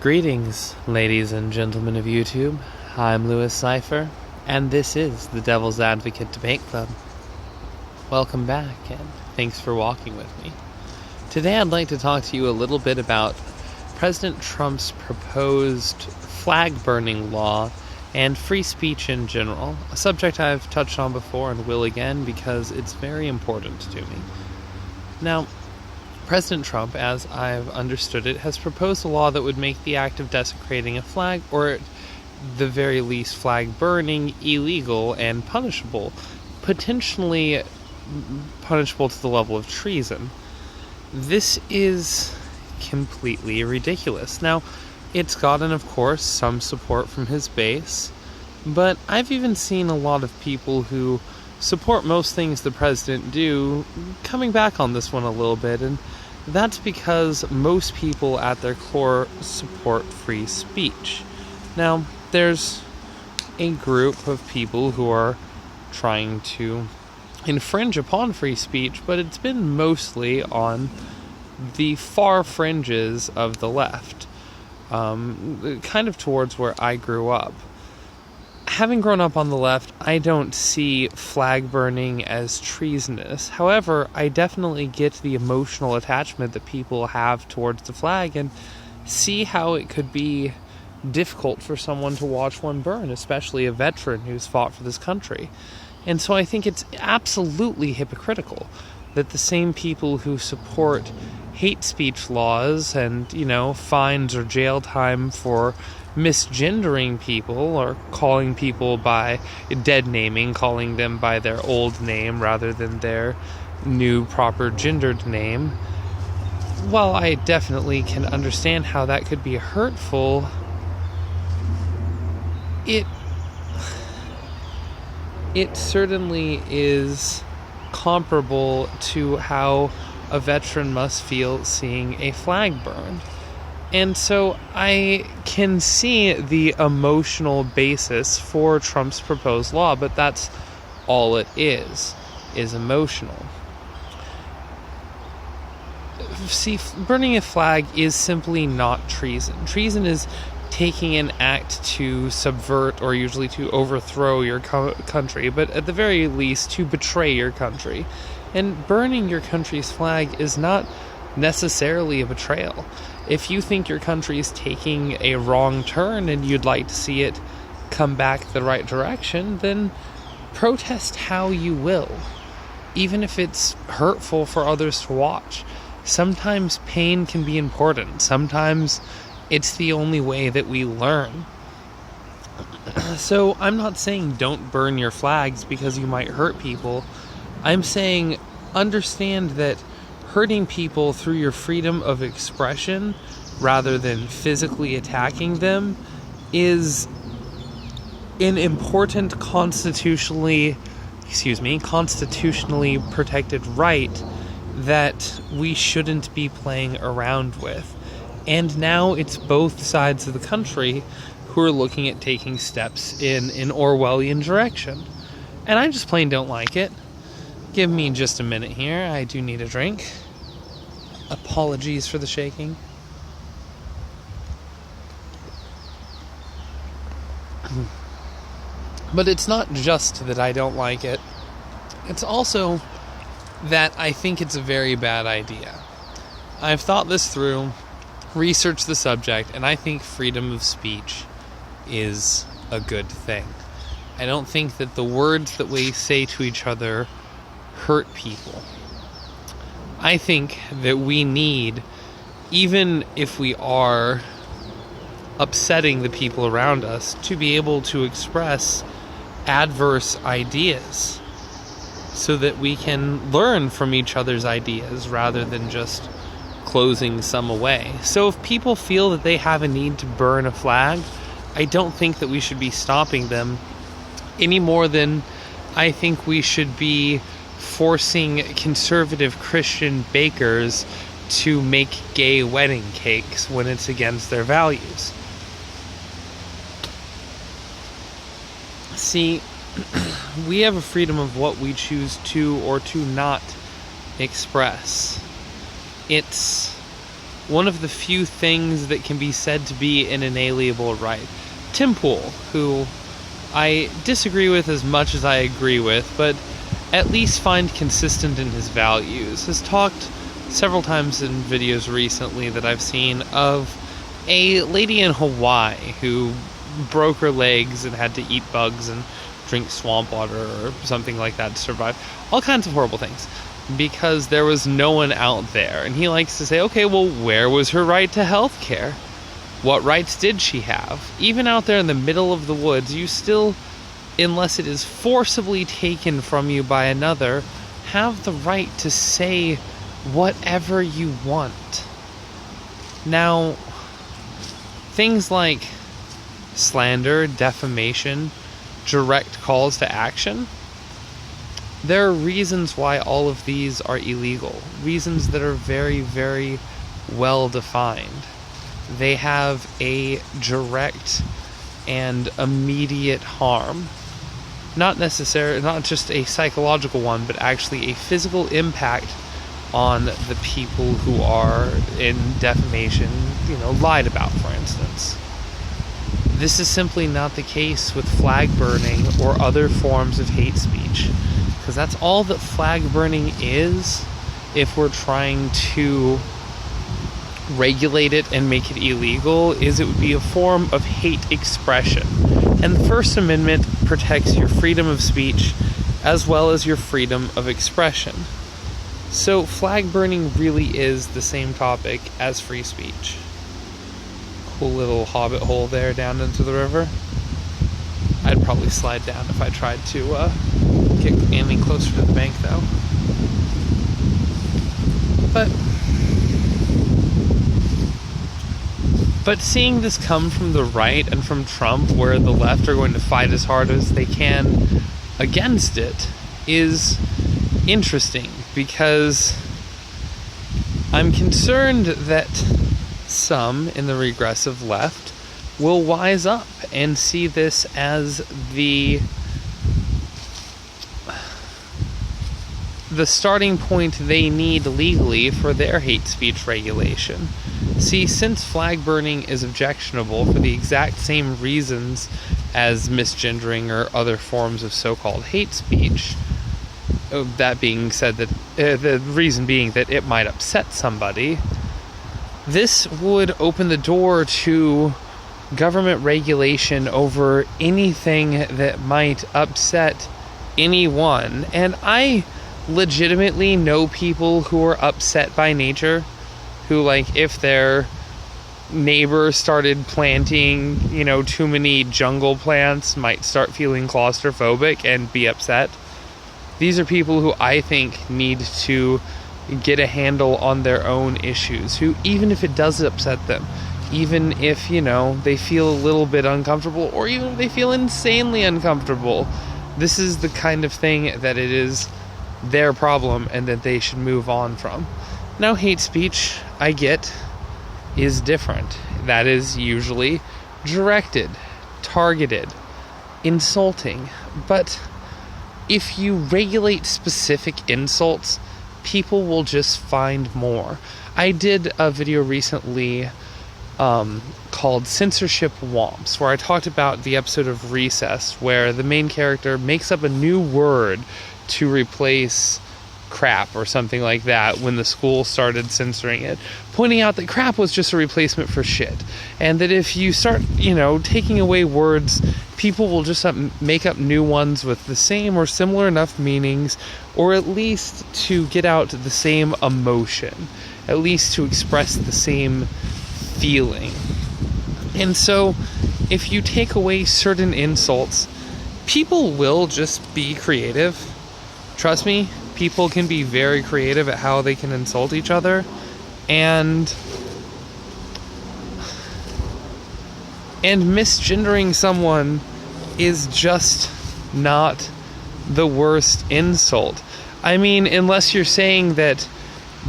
Greetings, ladies and gentlemen of YouTube. I'm Lewis Cipher, and this is the Devil's Advocate Debate Club. Welcome back, and thanks for walking with me. Today I'd like to talk to you a little bit about President Trump's proposed flag-burning law and free speech in general, a subject I've touched on before and will again because it's very important to me. Now, President Trump, as I've understood it, has proposed a law that would make the act of desecrating a flag, or at the very least flag burning, illegal and punishable, potentially punishable to the level of treason. This is completely ridiculous. Now, it's gotten, of course, some support from his base, but I've even seen a lot of people who support most things the president do coming back on this one a little bit, and that's because most people at their core support free speech. Now, there's a group of people who are trying to infringe upon free speech, but it's been mostly on the far fringes of the left, kind of towards where I grew up. Having grown up on the left, I don't see flag burning as treasonous. However, I definitely get the emotional attachment that people have towards the flag and see how it could be difficult for someone to watch one burn, especially a veteran who's fought for this country. And so I think it's absolutely hypocritical that the same people who support hate speech laws and, fines or jail time for misgendering people or calling people by dead naming, calling them by their old name rather than their new proper gendered name. While I definitely can understand how that could be hurtful, it certainly is comparable to how a veteran must feel seeing a flag burned. And so I can see the emotional basis for Trump's proposed law, but that's all it is emotional. See, burning a flag is simply not treason. Treason is taking an act to subvert or usually to overthrow your country, but at the very least to betray your country. And burning your country's flag is not necessarily a betrayal. If you think your country is taking a wrong turn and you'd like to see it come back the right direction, then protest how you will, even if it's hurtful for others to watch. Sometimes pain can be important. Sometimes it's the only way that we learn. So I'm not saying don't burn your flags because you might hurt people. I'm saying understand that hurting people through your freedom of expression rather than physically attacking them is an important constitutionally protected right that we shouldn't be playing around with. And now it's both sides of the country who are looking at taking steps in an Orwellian direction. And I just plain don't like it. Give me just a minute here. I do need a drink. Apologies for the shaking. But it's not just that I don't like it. It's also that I think it's a very bad idea. I've thought this through, researched the subject, and I think freedom of speech is a good thing. I don't think that the words that we say to each other hurt people. I think that we need, even if we are upsetting the people around us, to be able to express adverse ideas so that we can learn from each other's ideas rather than just closing some away. So if people feel that they have a need to burn a flag, I don't think that we should be stopping them any more than I think we should be forcing conservative Christian bakers to make gay wedding cakes when it's against their values. See, we have a freedom of what we choose to or to not express. It's one of the few things that can be said to be an inalienable right. Tim Pool, who I disagree with as much as I agree with, but at least find consistent in his values, has talked several times in videos recently that I've seen of a lady in Hawaii who broke her legs and had to eat bugs and drink swamp water or something like that to survive. All kinds of horrible things. Because there was no one out there. And he likes to say, okay, well, where was her right to health care? What rights did she have? Even out there in the middle of the woods, you still, unless it is forcibly taken from you by another, have the right to say whatever you want. Now, things like slander, defamation, direct calls to action, there are reasons why all of these are illegal. Reasons that are very, very well defined. They have a direct and immediate harm. Not just a psychological one, but actually a physical impact on the people who are in defamation, lied about, for instance. This is simply not the case with flag burning or other forms of hate speech. Because that's all that flag burning is if we're trying to regulate it and make it illegal, is it would be a form of hate expression. And the First Amendment protects your freedom of speech as well as your freedom of expression. So flag burning really is the same topic as free speech. Cool little hobbit hole there down into the river. I'd probably slide down if I tried to get any closer to the bank, though. But seeing this come from the right and from Trump, where the left are going to fight as hard as they can against it, is interesting, because I'm concerned that some in the regressive left will wise up and see this as the starting point they need legally for their hate speech regulation. See, since flag burning is objectionable for the exact same reasons as misgendering or other forms of so-called hate speech, that being said, that the reason being that it might upset somebody, this would open the door to government regulation over anything that might upset anyone. And I legitimately know people who are upset by nature, who, like, if their neighbor started planting, too many jungle plants, might start feeling claustrophobic and be upset. These are people who I think need to get a handle on their own issues, who, even if it does upset them, even if, they feel a little bit uncomfortable, or even if they feel insanely uncomfortable, this is the kind of thing that it is their problem and that they should move on from. Now, hate speech, I get, is different. That is usually directed, targeted, insulting. But if you regulate specific insults, people will just find more. I did a video recently called Censorship Womps, where I talked about the episode of Recess where the main character makes up a new word to replace crap or something like that when the school started censoring it, pointing out that crap was just a replacement for shit, and that if you start, taking away words, people will just make up new ones with the same or similar enough meanings, or at least to get out the same emotion, at least to express the same feeling. And so if you take away certain insults, people will just be creative. Trust me, people can be very creative at how they can insult each other, and misgendering someone is just not the worst insult. I mean, unless you're saying that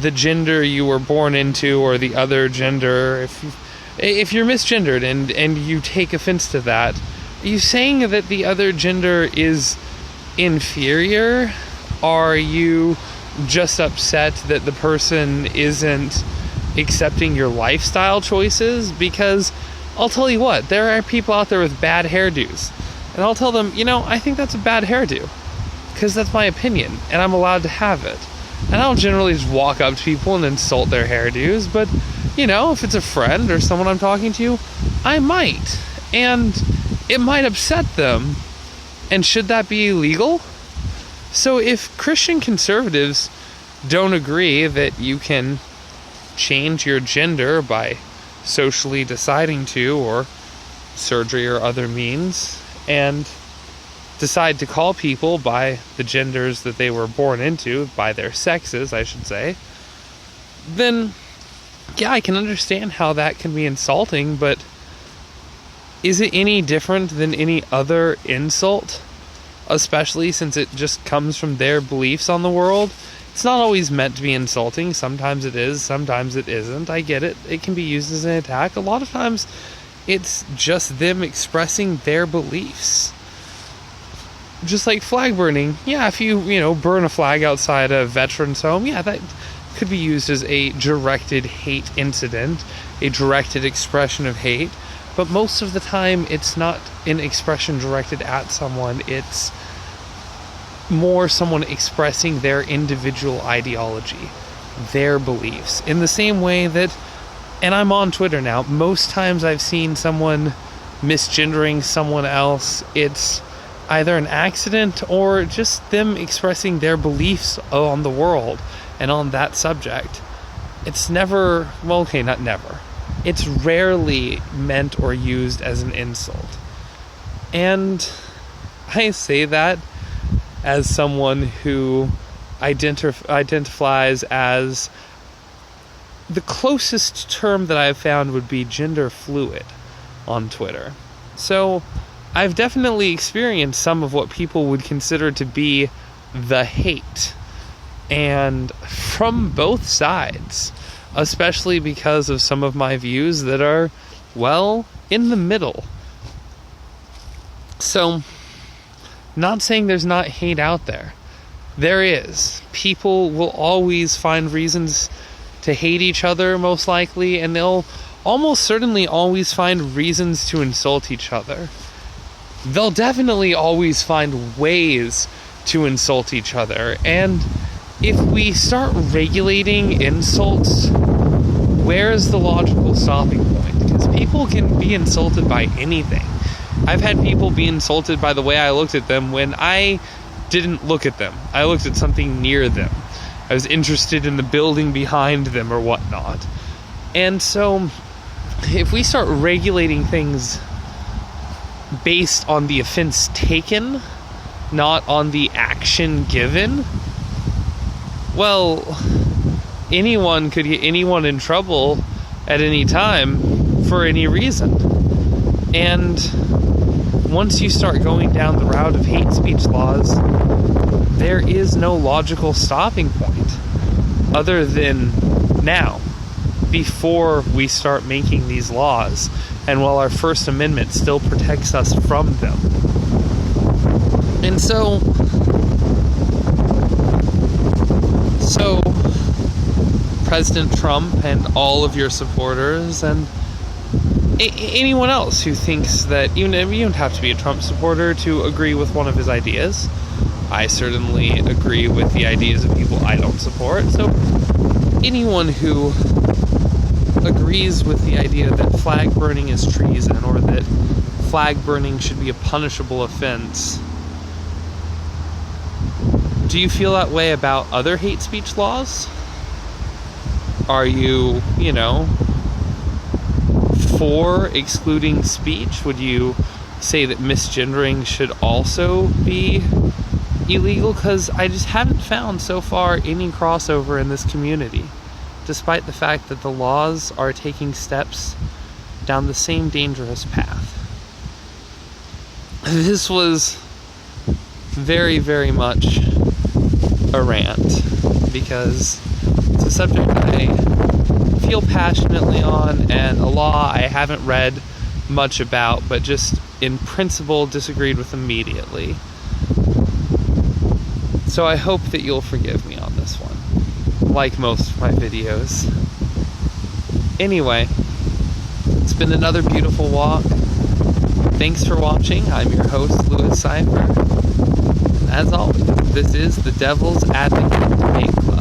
the gender you were born into or the other gender, if you're misgendered and you take offense to that, are you saying that the other gender is inferior? Are you just upset that the person isn't accepting your lifestyle choices, because I'll tell you what, there are people out there with bad hairdos, and I'll tell them, I think that's a bad hairdo, because that's my opinion, and I'm allowed to have it. And I don't generally just walk up to people and insult their hairdos, but, if it's a friend or someone I'm talking to, I might. And it might upset them. And should that be illegal? So if Christian conservatives don't agree that you can change your gender by socially deciding to, or surgery or other means, and decide to call people by the genders that they were born into, by their sexes, I should say, then, yeah, I can understand how that can be insulting, but is it any different than any other insult? Especially since it just comes from their beliefs on the world. It's not always meant to be insulting. Sometimes it is, sometimes it isn't. I get it. It can be used as an attack. A lot of times, it's just them expressing their beliefs. Just like flag burning. Yeah, if you, burn a flag outside a veteran's home, yeah, that could be used as a directed hate incident, a directed expression of hate. But most of the time, it's not an expression directed at someone. It's more someone expressing their individual ideology, their beliefs. In the same way that, and I'm on Twitter now, most times I've seen someone misgendering someone else, it's either an accident or just them expressing their beliefs on the world and on that subject. It's never, not never. It's rarely meant or used as an insult. And I say that as someone who identifies as, the closest term that I've found would be gender fluid on Twitter. So I've definitely experienced some of what people would consider to be the hate. And from both sides. Especially because of some of my views that are, in the middle. So, not saying there's not hate out there. There is. People will always find reasons to hate each other, most likely, and they'll almost certainly always find reasons to insult each other. They'll definitely always find ways to insult each other, and if we start regulating insults, where is the logical stopping point? Because people can be insulted by anything. I've had people be insulted by the way I looked at them when I didn't look at them. I looked at something near them. I was interested in the building behind them or whatnot. And so, if we start regulating things based on the offense taken, not on the action given, anyone could get anyone in trouble at any time for any reason. And once you start going down the route of hate speech laws, there is no logical stopping point other than now, before we start making these laws, and while our First Amendment still protects us from them. And so President Trump and all of your supporters, and anyone else who thinks that, you don't have to be a Trump supporter to agree with one of his ideas. I certainly agree with the ideas of people I don't support. So anyone who agrees with the idea that flag burning is treason, or that flag burning should be a punishable offense, do you feel that way about other hate speech laws? Are you, for excluding speech? Would you say that misgendering should also be illegal? Because I just haven't found so far any crossover in this community, despite the fact that the laws are taking steps down the same dangerous path. This was very, very much a rant, because it's a subject I feel passionately on, and a law I haven't read much about, but just in principle disagreed with immediately. So I hope that you'll forgive me on this one, like most of my videos. Anyway, it's been another beautiful walk. Thanks for watching. I'm your host, Lewis Cipher. And as always, this is the Devil's Advocate Debate Club.